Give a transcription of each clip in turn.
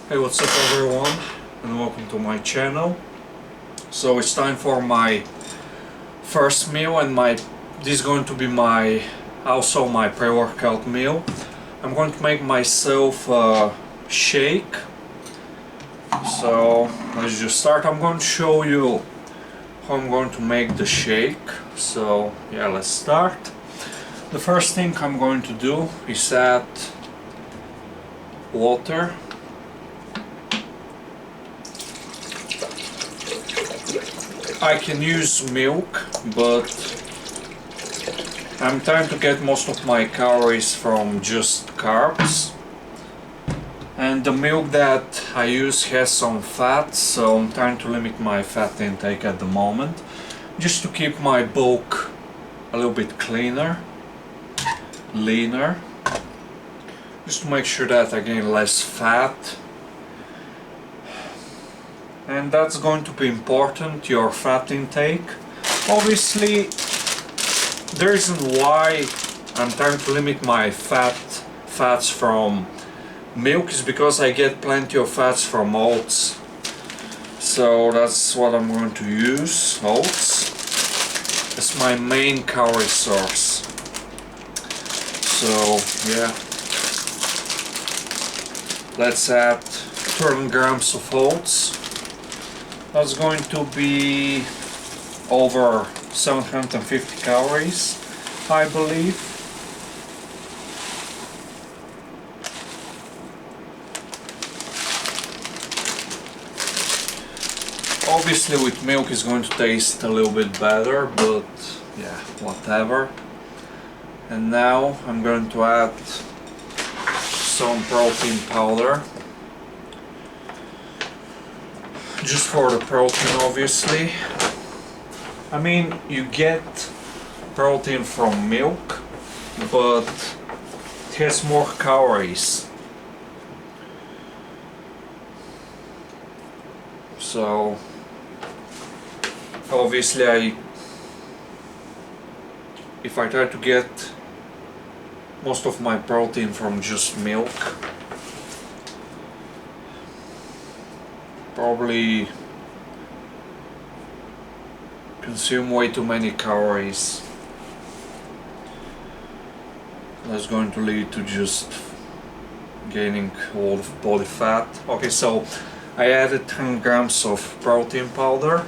Hey, what's up everyone, and welcome to my channel. So it's time for my first meal, and this is going to be also my pre-workout meal. I'm going to make myself a shake. So let's just start. I'm going to show you how I'm going to make the shake. So yeah, let's start. The first thing I'm going to do is add water. I can use milk, but I'm trying to get most of my calories from just carbs. And the milk that I use has some fat, so I'm trying to limit my fat intake at the moment, just to keep my bulk a little bit cleaner, leaner, just to make sure that I gain less fat. And that's going to be important, your fat intake. Obviously, the reason why I'm trying to limit my fats from milk is because I get plenty of fats from oats. So that's what I'm going to use, oats, as my main calorie source. So yeah, let's add 200 grams of oats. That's going to be over 750 calories, I believe. Obviously with milk it's going to taste a little bit better, but yeah, whatever. And now I'm going to add some protein powder. Just for the protein, obviously. I mean, you get protein from milk, but it has more calories. So obviously if I try to get most of my protein from just milk, probably consume way too many calories. That's going to lead to just gaining a lot of body fat. Okay, so I added 10 grams of protein powder.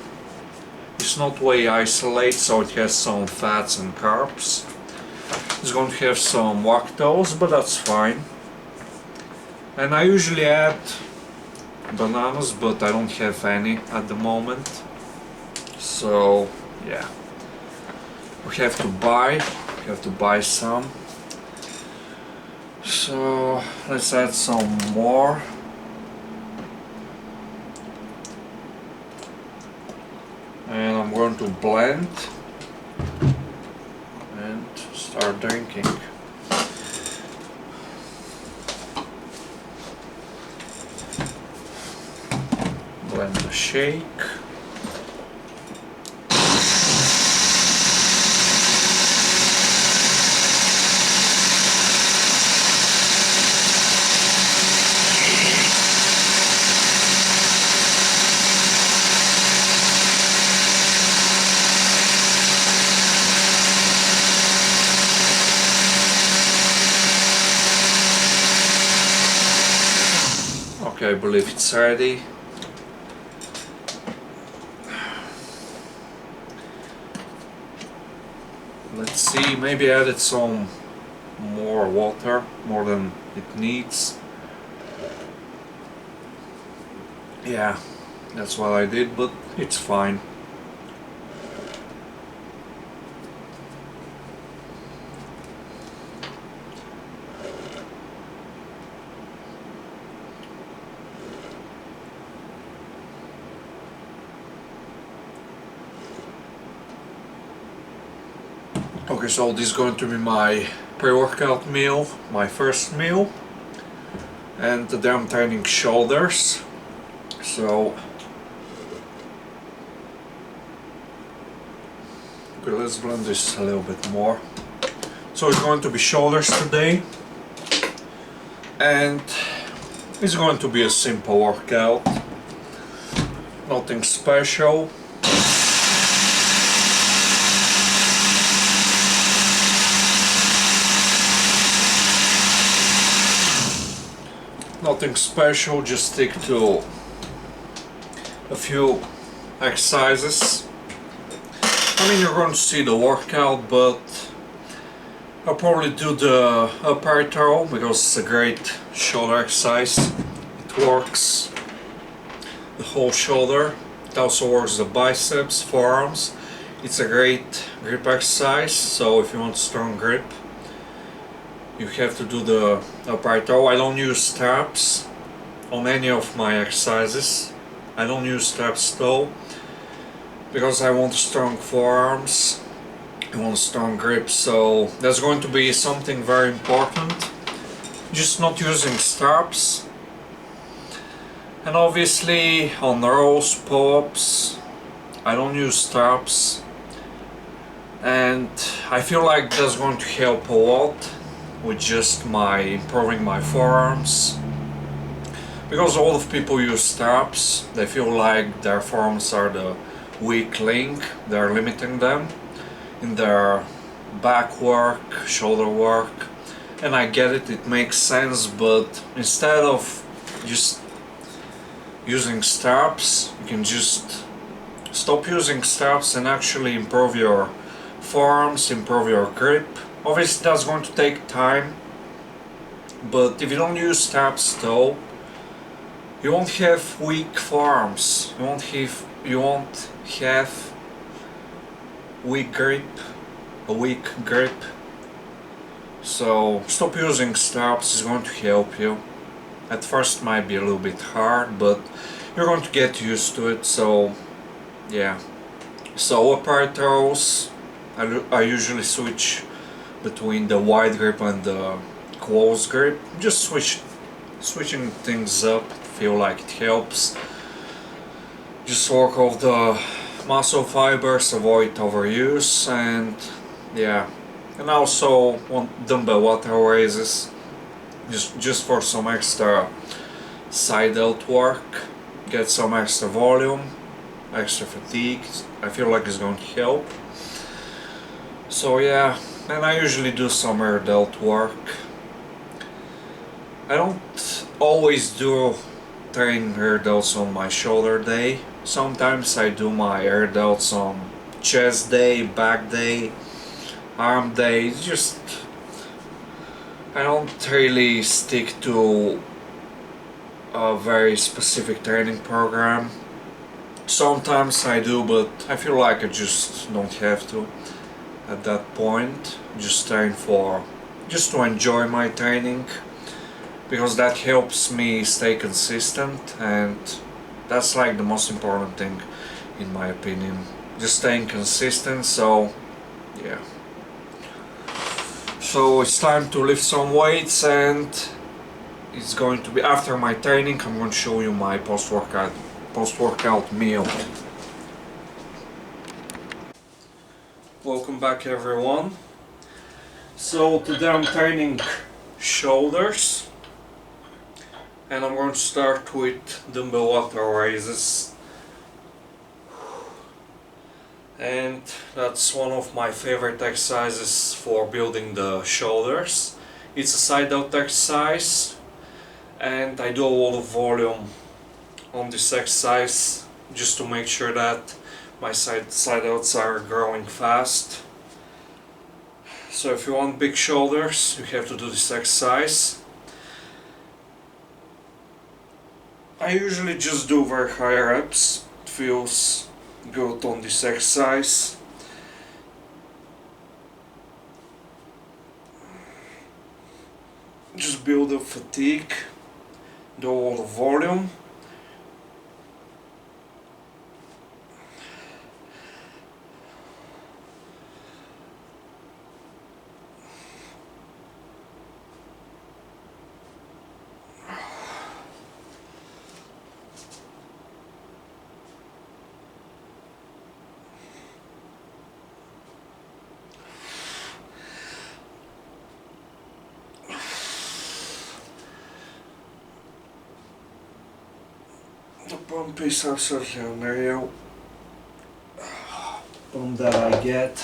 It's not whey isolate, so it has some fats and carbs. It's going to have some lactose, but that's fine. And I usually add bananas, but I don't have any at the moment. So yeah, we have to buy some. So let's add some more. And I'm going to blend and start drinking. Blend the shake. Okay, I believe it's ready. Let's see, maybe I added some more water, more than it needs. Yeah, that's what I did, but it's fine. Okay, so this is going to be my pre-workout meal, my first meal. And today I'm training shoulders. So okay, let's blend this a little bit more. So it's going to be shoulders today. And It's going to be a simple workout, nothing special. Nothing special, just stick to a few exercises. I mean, you're going to see the workout, but I'll probably do the upper throw because it's a great shoulder exercise. It works the whole shoulder. It also works the biceps, forearms. It's a great grip exercise, so if you want strong grip, you have to do the upright throw. I don't use straps on any of my exercises. I don't use straps though, because I want strong forearms, I want strong grip, so that's going to be something very important. Just not using straps. And obviously on rows, pull-ups, I don't use straps. And I feel like that's going to help a lot with just improving my forearms, because a lot of people use straps. They feel like their forearms are the weak link, they're limiting them in their back work, shoulder work, and I get it, it makes sense, but instead of just using straps, you can just stop using straps and actually improve your forearms, improve your grip. Obviously that's going to take time, but if you don't use straps though, you won't have weak forearms, you won't have weak grip, a weak grip. So stop using straps, is going to help you. At first might be a little bit hard, but you're going to get used to it, so yeah. So upright throws, I usually switch between the wide grip and the close grip. Just switching things up, feel like it helps. Just work off the muscle fibers, avoid overuse, and yeah. And also want dumbbell lateral raises, just for some extra side delt work, get some extra volume, extra fatigue. I feel like it's going to help. So yeah, and I usually do some air delt work. I don't always train air delts on my shoulder day. Sometimes I do my air delts on chest day, back day, arm day. Just I don't really stick to a very specific training program. Sometimes I do, but I feel like I just don't have to at that point. Just to enjoy my training, because that helps me stay consistent, and that's like the most important thing in my opinion. Just staying consistent, so yeah. So it's time to lift some weights, and it's going to be after my training. I'm going to show you my post-workout meal. Welcome back everyone. So today I'm training shoulders, and I'm going to start with dumbbell lateral raises, and that's one of my favorite exercises for building the shoulders. It's a side delt exercise, and I do a lot of volume on this exercise just to make sure that my side delts are growing fast. So if you want big shoulders, you have to do this exercise. I usually just do very high reps. It feels good on this exercise. Just build up fatigue, do a lot of volume. The pump is absolutely unreal. Pump that I get.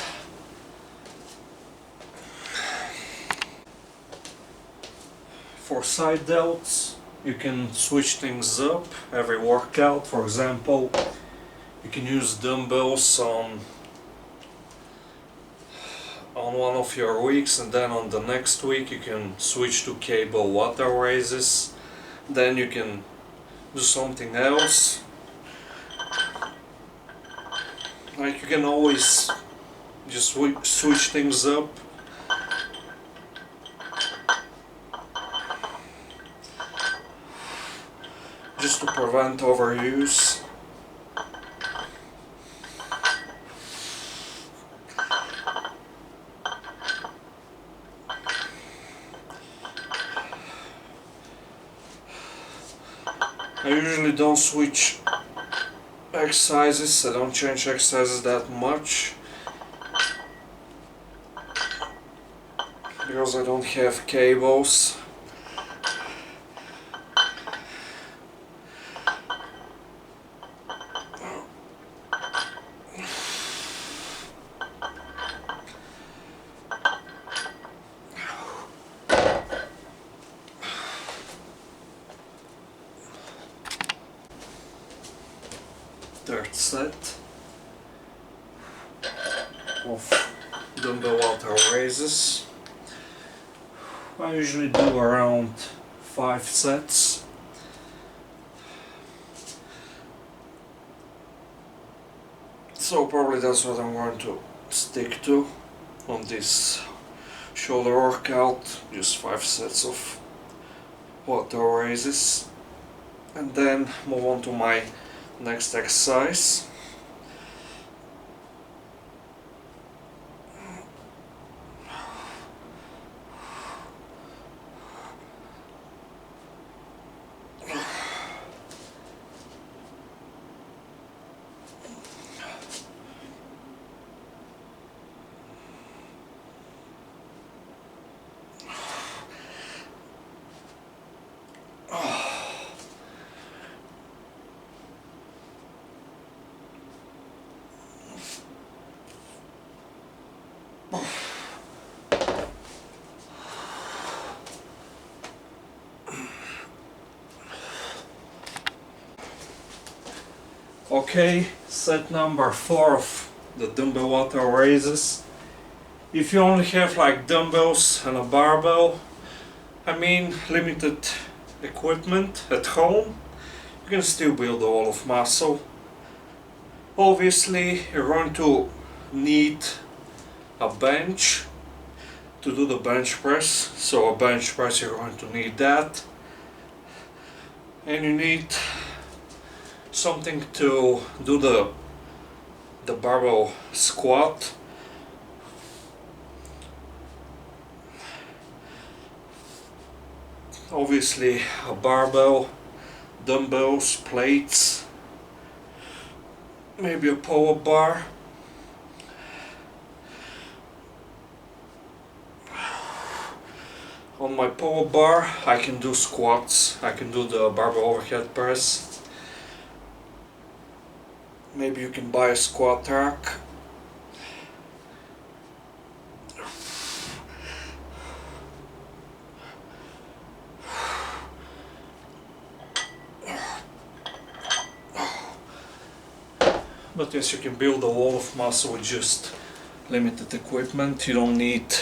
For side delts, you can switch things up every workout. For example, you can use dumbbells on one of your weeks, and then on the next week you can switch to cable water raises. Then you can do something else. Like, you can always just switch things up. Just to prevent overuse. I usually don't switch exercises, I don't change exercises that much because I don't have cables. Third set of dumbbell water raises. I usually do around 5 sets. So probably that's what I'm going to stick to on this shoulder workout, just 5 sets of water raises, and then move on to my next exercise. Okay, set number 4 of the dumbbell water raises. If you only have like dumbbells and a barbell, I mean limited equipment at home, you can still build a wall of muscle. Obviously you're going to need a bench to do the bench press, so a bench press you're going to need that, and you need something to do the barbell squat. Obviously a barbell, dumbbells, plates, maybe a power bar. On my power bar I can do squats, I can do the barbell overhead press. Maybe you can buy a squat rack. But yes, you can build a wall of muscle with just limited equipment. You don't need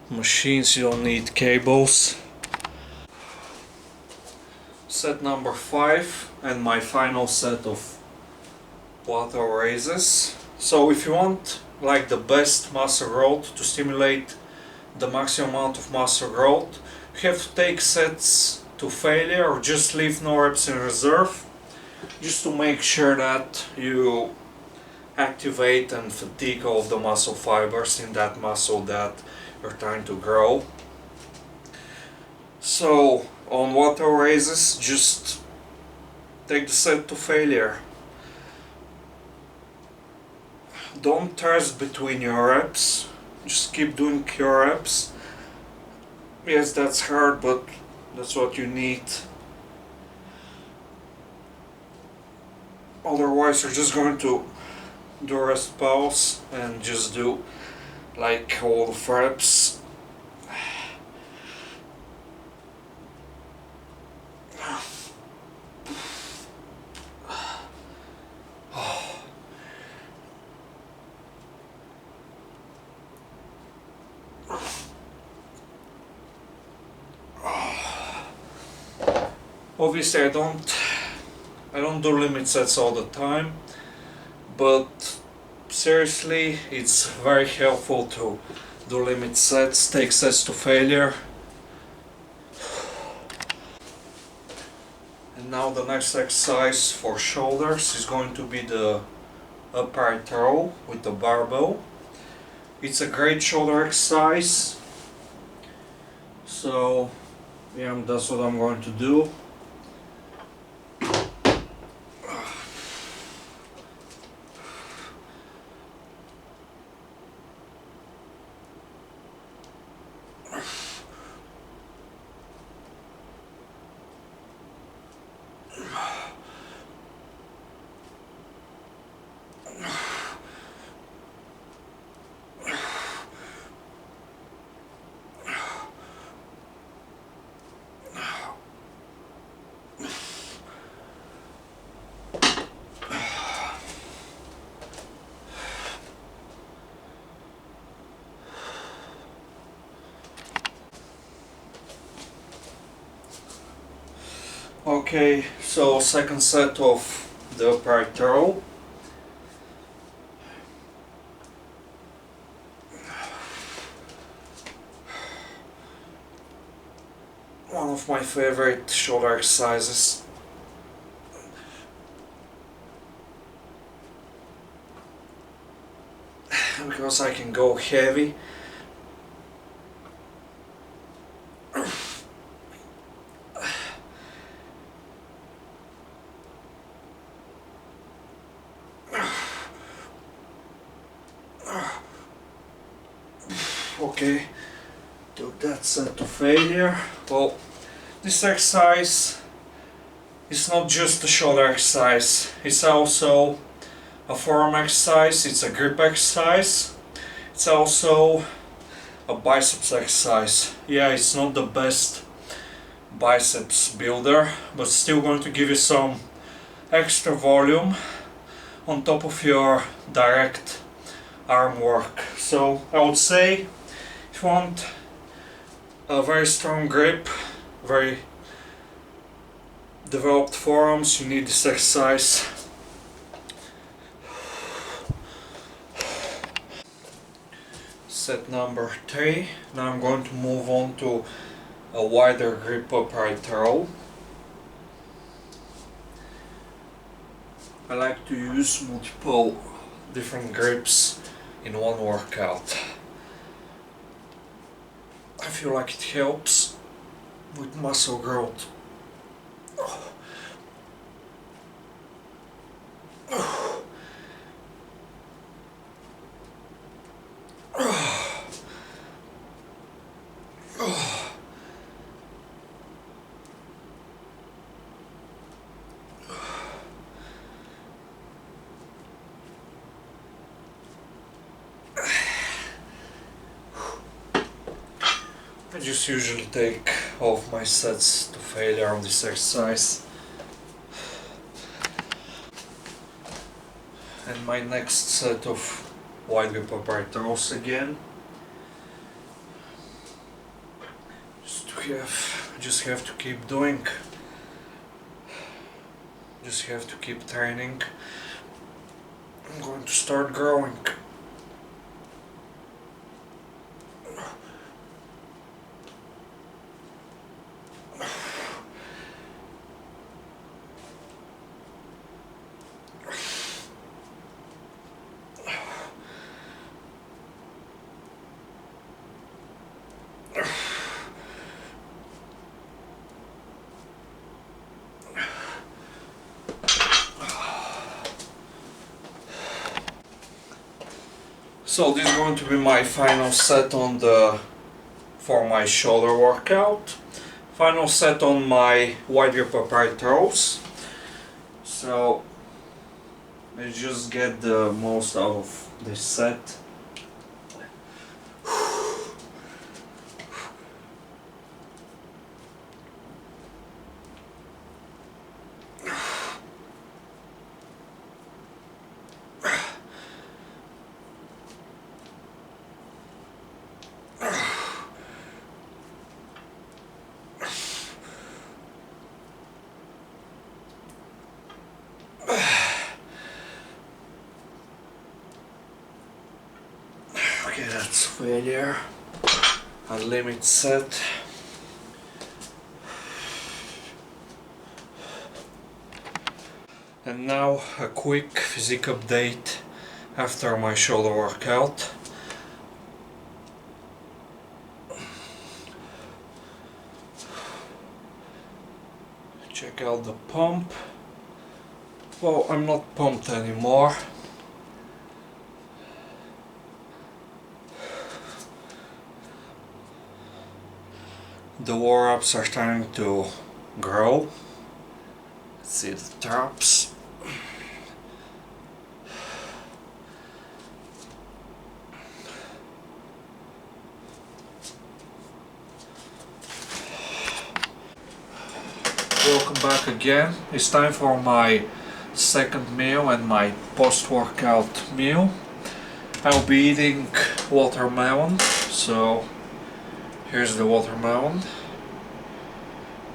machines, you don't need cables. Set number 5 and my final set of water raises. So if you want like the best muscle growth, to stimulate the maximum amount of muscle growth, you have to take sets to failure or just leave no reps in reserve, just to make sure that you activate and fatigue all of the muscle fibers in that muscle that you're trying to grow. So on water raises, just take the set to failure. Don't rest between your reps, just keep doing your reps. Yes, that's hard, but that's what you need. Otherwise you're just going to do rest pause and just do like all the reps. Obviously I don't do limit sets all the time, but seriously it's very helpful to do limit sets, take sets to failure. And now the next exercise for shoulders is going to be the upright row with the barbell. It's a great shoulder exercise, so yeah, that's what I'm going to do. Okay, so second set of the upright row. One of my favorite shoulder exercises. Because I can go heavy. Okay, took that set to failure. Well, this exercise is not just a shoulder exercise, it's also a forearm exercise, it's a grip exercise, it's also a biceps exercise. Yeah, it's not the best biceps builder, but still going to give you some extra volume on top of your direct arm work. So I would say if you want a very strong grip, very developed forearms, you need this exercise. Set number 3. Now I'm going to move on to a wider grip upright row. I like to use multiple different grips in one workout. I feel like it helps with muscle growth. I just usually take all of my sets to failure on this exercise. And my next set of wide grip upright rows again. Just have to keep doing. Just have to keep training. I'm going to start growing. So this is going to be my final set for my shoulder workout. Final set on my wide grip upright rows. So Let's just get the most out of this set. Okay, that's failure. A limit set. And now a quick physique update after my shoulder workout. Check out the pump. Well, I'm not pumped anymore. The warm-ups are starting to grow. Let's see the traps. Welcome back again. It's time for my second meal and my post-workout meal. I'll be eating watermelon, so here's the watermelon.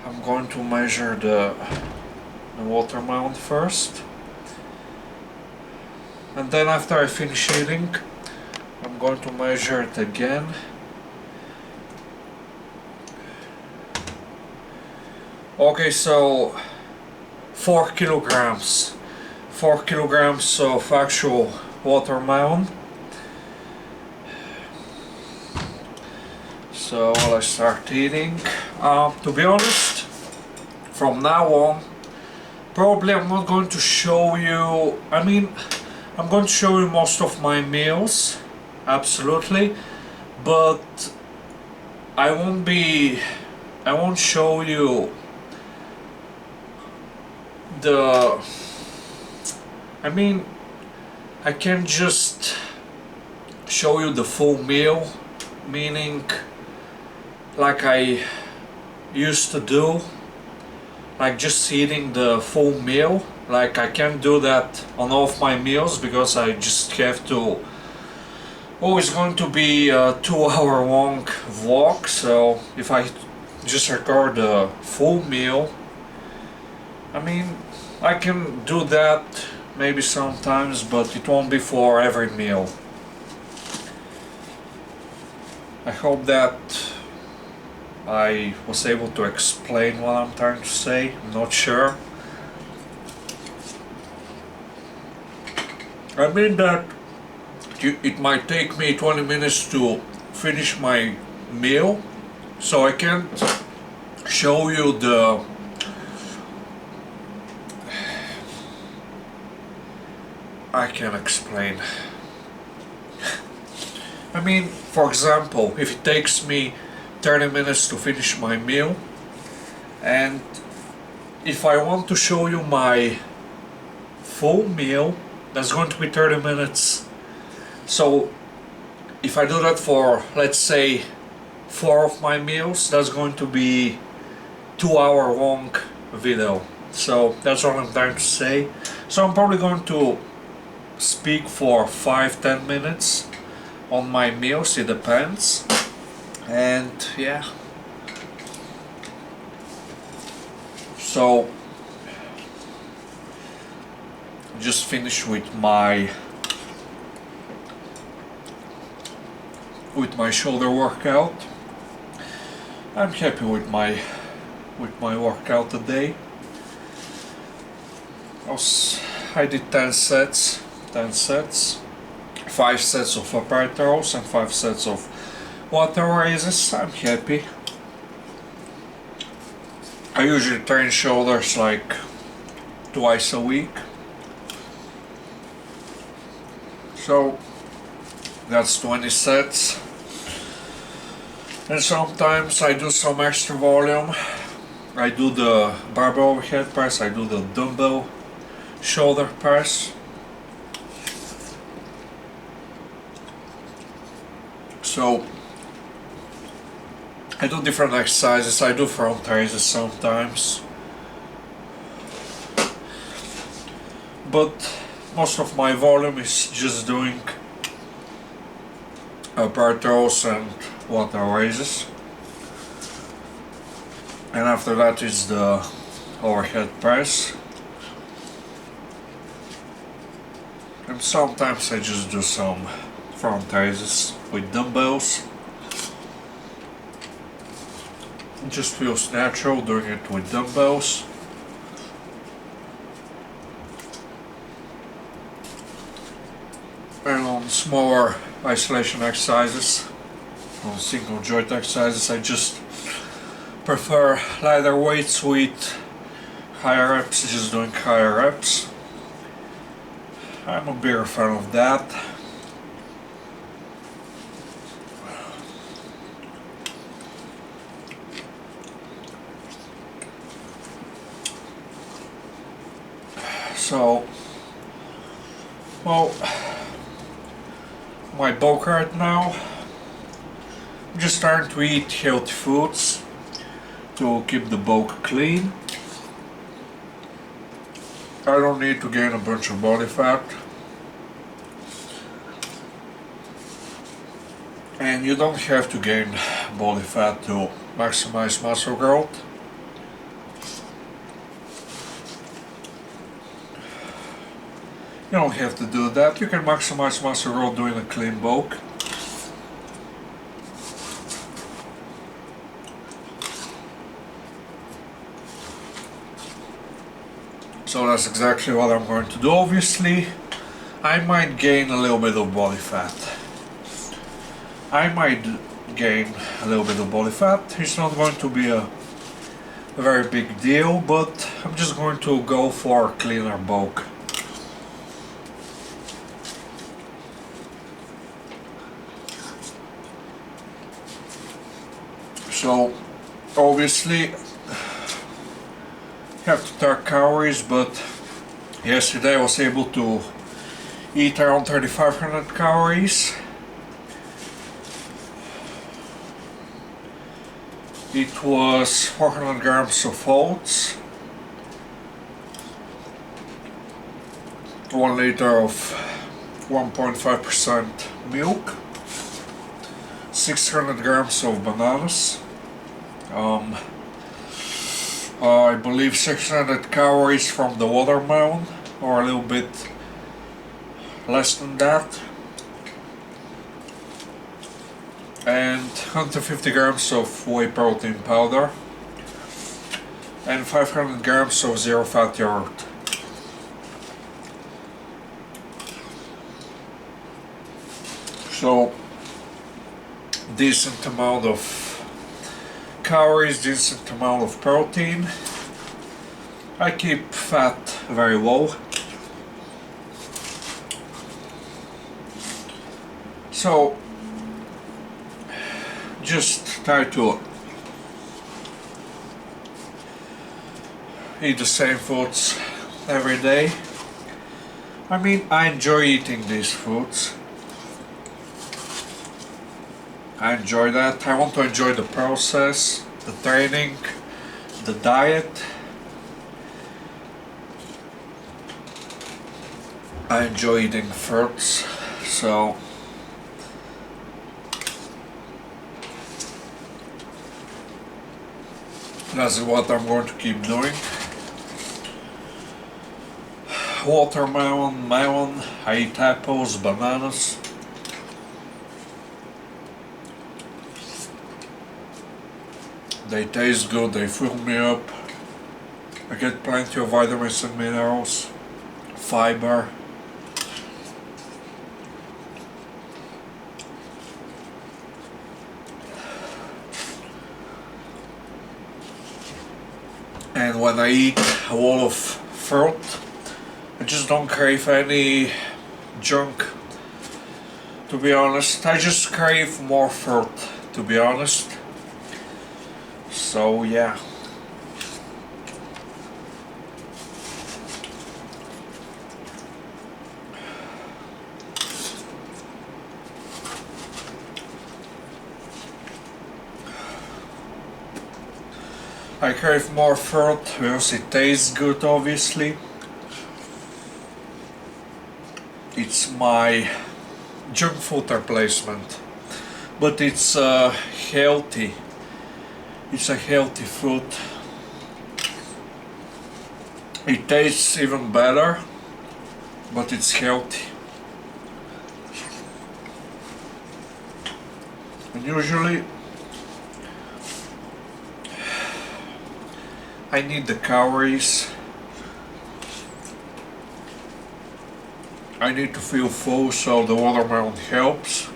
I'm going to measure the watermelon first, and then after I finish eating, I'm going to measure it again. Okay, so 4 kilograms. 4 kilograms of actual watermelon. So let's start eating. To be honest, from now on, probably I'm not going to show you, I'm going to show you most of my meals, absolutely, but I won't show you I can't just show you the full meal, meaning like I used to do, like just eating the full meal. Like I can't do that on all of my meals because I just have to, always going to be a 2-hour long vlog. So if I just record a full meal, I can do that maybe sometimes, but it won't be for every meal. I hope that I was able to explain what I'm trying to say. I'm not sure. That it might take me 20 minutes to finish my meal, so I can't show you I can't explain. For example, if it takes me 30 minutes to finish my meal, and if I want to show you my full meal, that's going to be 30 minutes. So if I do that for, let's say, 4 of my meals, that's going to be 2-hour long video. So that's what I'm trying to say. So I'm probably going to speak for 5-10 minutes on my meals, it depends. And yeah, so just finished with my shoulder workout. I'm happy with my workout today. I did 10 sets, 5 sets of upright rows and 5 sets of water raises. I'm happy. I usually train shoulders like twice a week. So that's 20 sets. And sometimes I do some extra volume. I do the barbell overhead press, I do the dumbbell shoulder press. So I do different exercises. I do front raises sometimes, but most of my volume is just doing bar throws and water raises, and after that is the overhead press, and sometimes I just do some front raises with dumbbells. It just feels natural doing it with dumbbells. And on smaller isolation exercises, on single joint exercises, I just prefer lighter weights with higher reps, just doing higher reps. I'm a bigger fan of that. So, well, my bulk right now, I'm just starting to eat healthy foods to keep the bulk clean. I don't need to gain a bunch of body fat. And you don't have to gain body fat to maximize muscle growth. You don't have to do that. You can maximize muscle growth doing a clean bulk. So that's exactly what I'm going to do. Obviously, I might gain a little bit of body fat. It's not going to be a very big deal, but I'm just going to go for a cleaner bulk. So obviously you have to track calories, but yesterday I was able to eat around 3,500 calories. It was 400 grams of oats, 1 liter of 1.5% milk, 600 grams of bananas, I believe 600 calories from the watermelon, or a little bit less than that, and 150 grams of whey protein powder, and 500 grams of zero fat yogurt. So decent amount of calories, decent amount of protein. I keep fat very low. So just try to eat the same foods every day. I mean, I enjoy eating these foods. I enjoy that. I want to enjoy the process, the training, the diet. I enjoy eating fruits, so that's what I'm going to keep doing. Watermelon, melon, I eat apples, bananas. They taste good, they fill me up. I get plenty of vitamins and minerals, fiber. And when I eat a lot of fruit, I just don't crave any junk, to be honest. I just crave more fruit, to be honest. So yeah. I crave more fruit because it tastes good, obviously. It's my junk food replacement, but it's healthy. It's a healthy food. It tastes even better, but it's healthy. And usually I need the calories. I need to feel full, so the watermelon helps.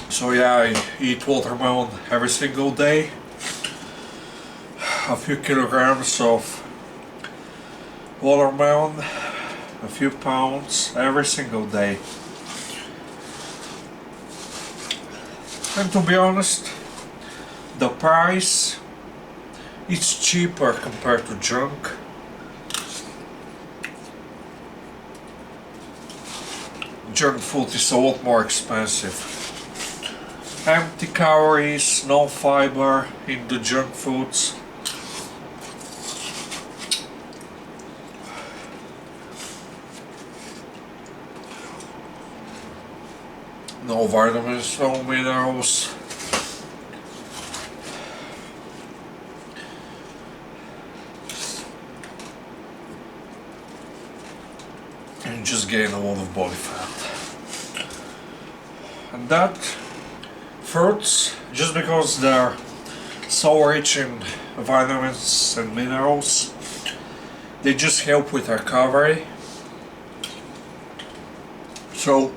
So yeah, I eat watermelon every single day. A few kilograms of watermelon, a few pounds every single day. And to be honest, the price is cheaper compared to junk. Junk food is a lot more expensive. Empty calories, no fiber in the junk foods. No vitamins, no minerals. And you just gain a lot of body fat. And that fruits, just because they're so rich in vitamins and minerals, they just help with recovery. So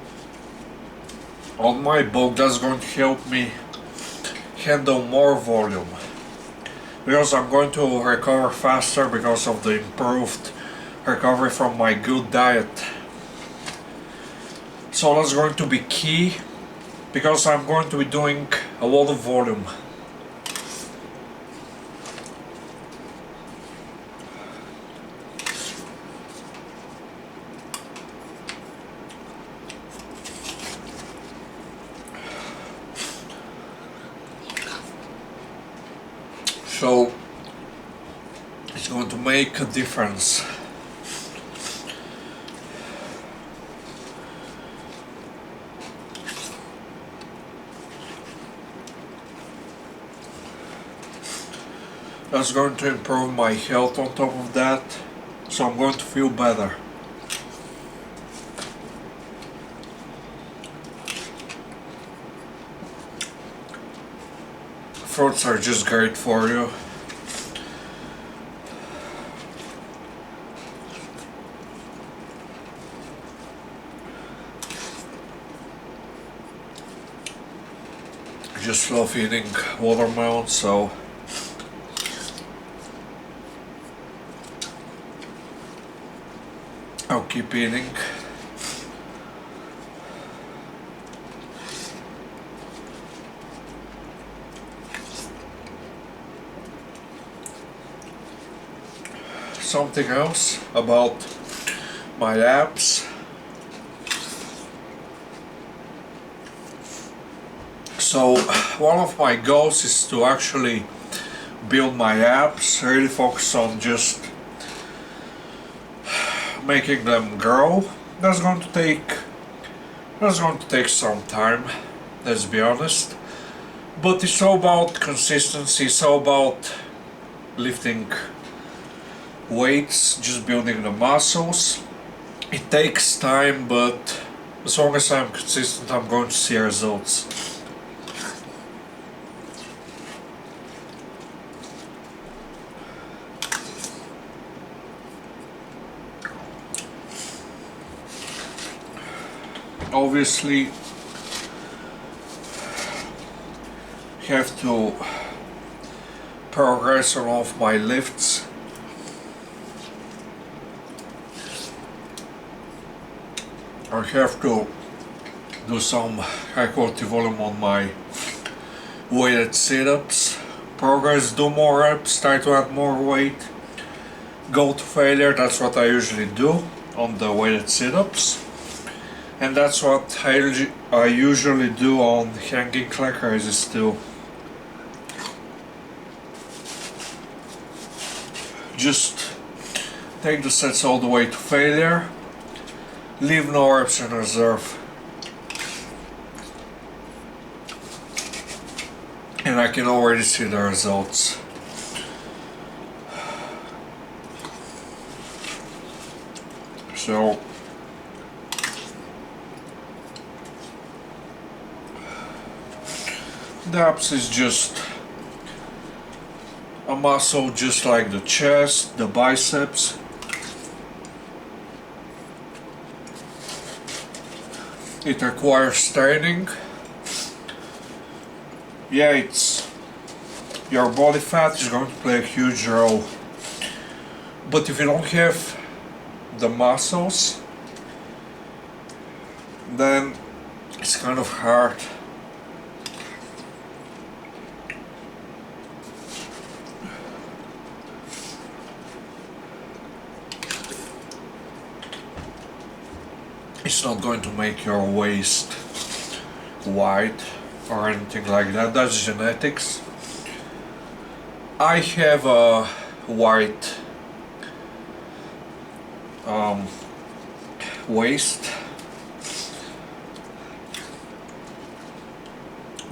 on my bulk, that's going to help me handle more volume, because I'm going to recover faster because of the improved recovery from my good diet. So that's going to be key, because I'm going to be doing a lot of volume. So it's going to make a difference. That's going to improve my health on top of that, so I'm going to feel better. Fruits are just great for you. I just love eating watermelon, so I'll keep eating. Something else about my abs. So one of my goals is to actually build my abs, really focus on just making them grow. That's going to take some time, let's be honest. But it's all about consistency, it's all about lifting weights, just building the muscles. It takes time, but as long as I'm consistent, I'm going to see results. Obviously, have to progress on all of my lifts. I have to do some high quality volume on my weighted sit-ups. Progress, do more reps, try to add more weight. Go to failure, that's what I usually do. on the weighted sit-ups, and that's what I usually do on hanging leg raises too. Just take the sets all the way to failure, leave no reps in reserve, and I can already see the results. So the abs is just a muscle just like the chest, the biceps. It requires training. Yeah, it's your body fat is going to play a huge role, but if you don't have the muscles, then it's kind of hard. It's not going to make your waist wide or anything like that. That's genetics. I have a wide waist,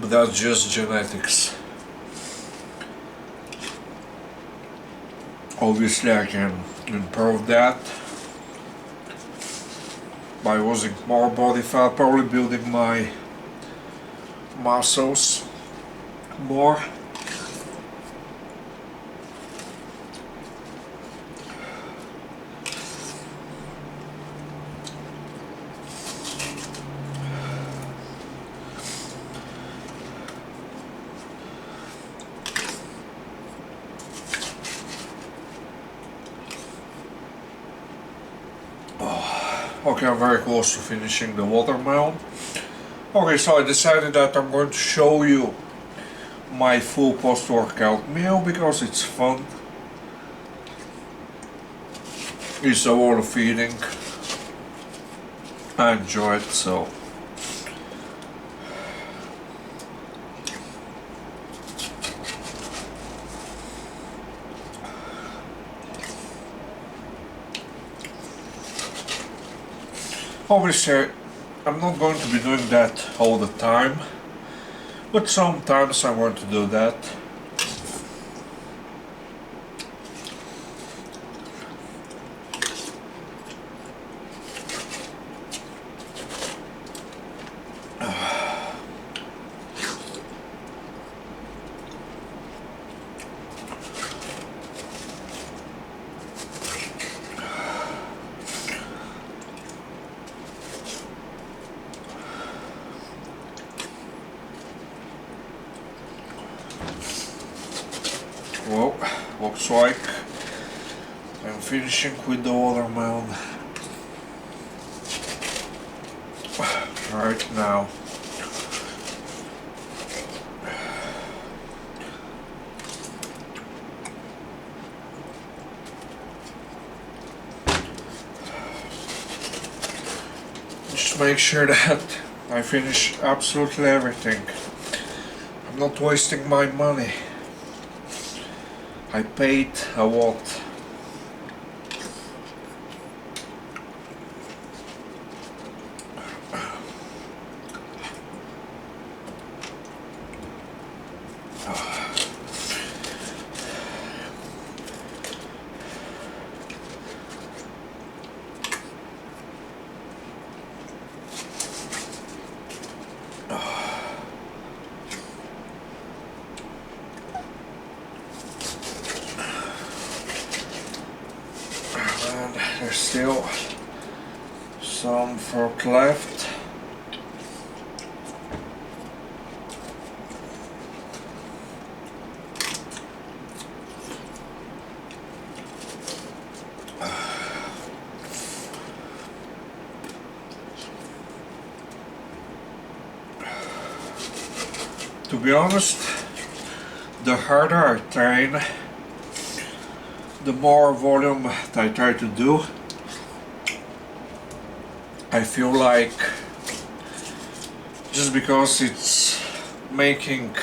but that's just genetics. Obviously I can improve that by losing more body fat, probably building my muscles more. Okay, I'm very close to finishing the watermelon. Okay, so I decided that I'm going to show you my full post-workout meal because it's fun. It's a lot of eating. I enjoy it, so. Obviously, I'm not going to be doing that all the time, but sometimes I'm going to do that. Well, looks like I'm finishing with the watermelon right now. Just make sure that I finish absolutely everything. I'm not wasting my money. I paid a lot. There's still some fruit left. To be honest, the harder I train, the more volume I try to do, I feel like just because it's making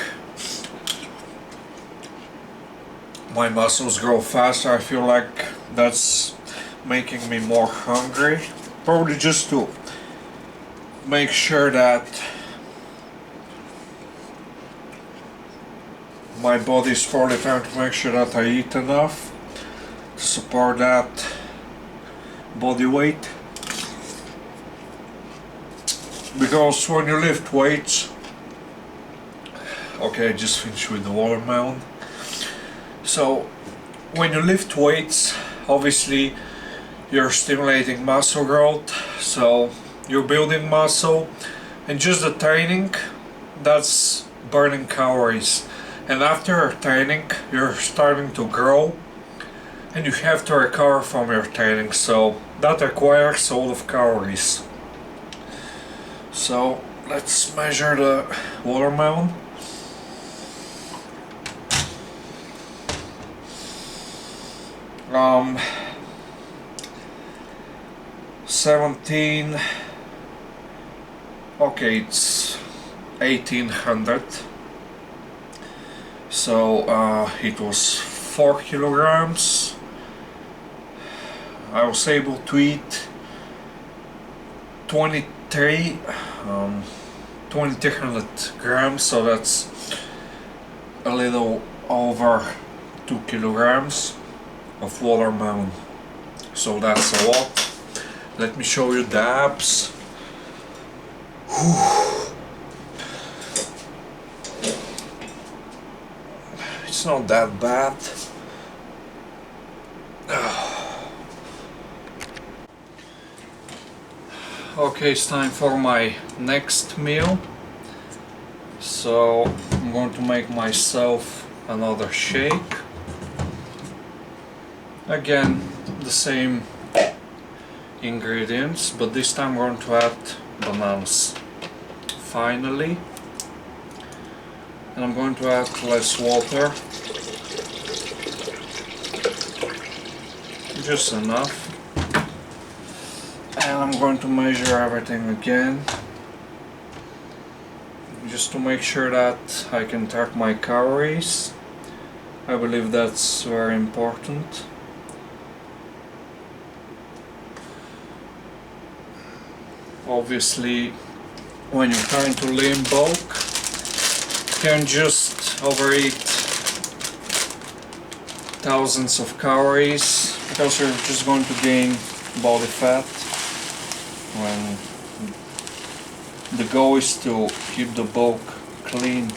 my muscles grow faster, I feel like that's making me more hungry. Probably just to make sure that my body is probably trying to make sure that I eat enough to support that body weight. Because when you lift weights, okay, I just finished with the watermelon. So when you lift weights, obviously you're stimulating muscle growth, so you're building muscle, and just the training, that's burning calories. And after training, you're starting to grow, and you have to recover from your training, so that requires a lot of calories. So let's measure the watermelon. Um, 17, okay, it's 1800, so it was 4 kilograms. I was able to eat 2300 grams, so that's a little over 2 kilograms of watermelon, so that's a lot. Let me show you the abs. It's not that bad. Okay, it's time for my next meal. So I'm going to make myself another shake. Again, the same ingredients, but this time I'm going to add bananas. Finally. And I'm going to add less water. Just enough. And I'm going to measure everything again, just to make sure that I can track my calories. I believe that's very important. Obviously, when you're trying to lean bulk, you can just overeat thousands of calories, because you're just going to gain body fat. When the goal is to keep the bulk clean.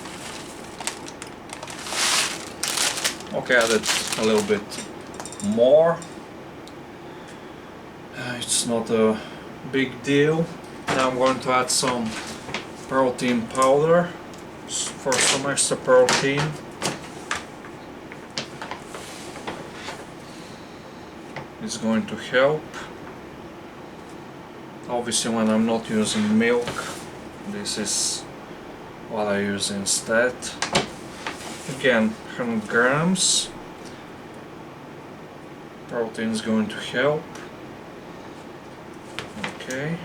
Okay, I added a little bit more. It's not a big deal. Now I'm going to add some protein powder for some extra protein. It's going to help. Obviously, when I'm not using milk, this is what I use instead. Again, 100 grams. Protein is going to help. Okay.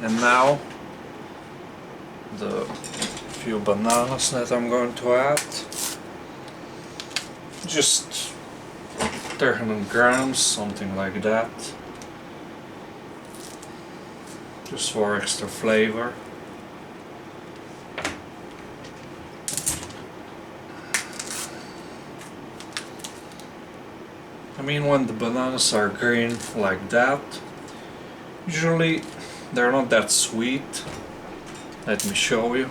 And now the few bananas that I'm going to add. Just 300 grams, something like that. Just for extra flavor. I mean, when the bananas are green like that, usually they're not that sweet. Let me show you.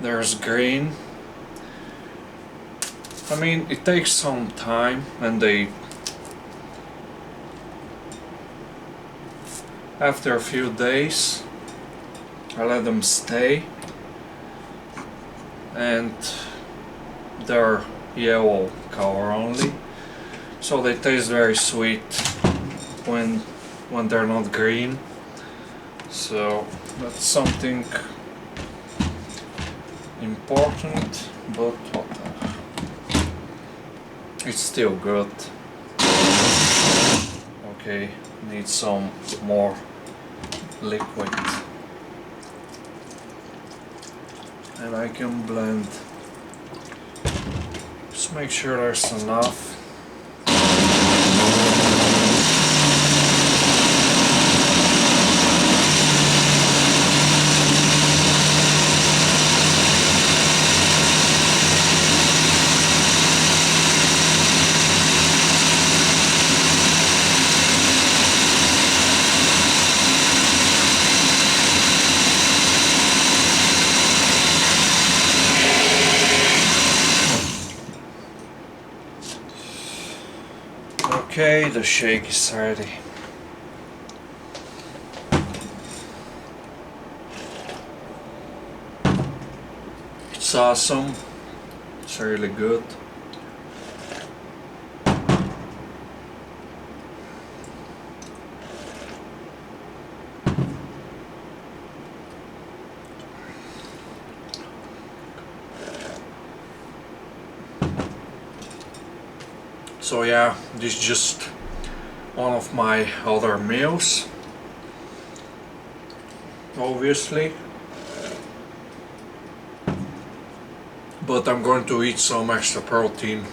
There's green. I mean, it takes some time, and after a few days, I let them stay, and they're yellow color only, so they taste very sweet when they're not green. So that's something important, but it's still good. Okay, need some more liquid, and I can blend. Just make sure there's enough. Okay, the shake is ready. It's awesome. It's really good. So yeah, this is just one of my other meals, obviously, but I'm going to eat some extra protein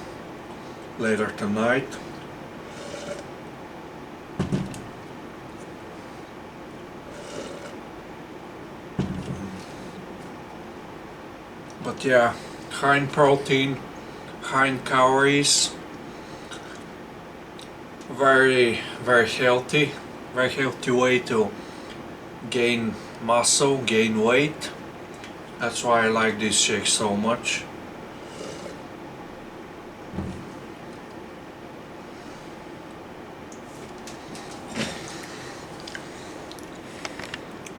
later tonight. But yeah, high in protein, high in calories, very healthy way to gain muscle, gain weight. That's why I like this shake so much.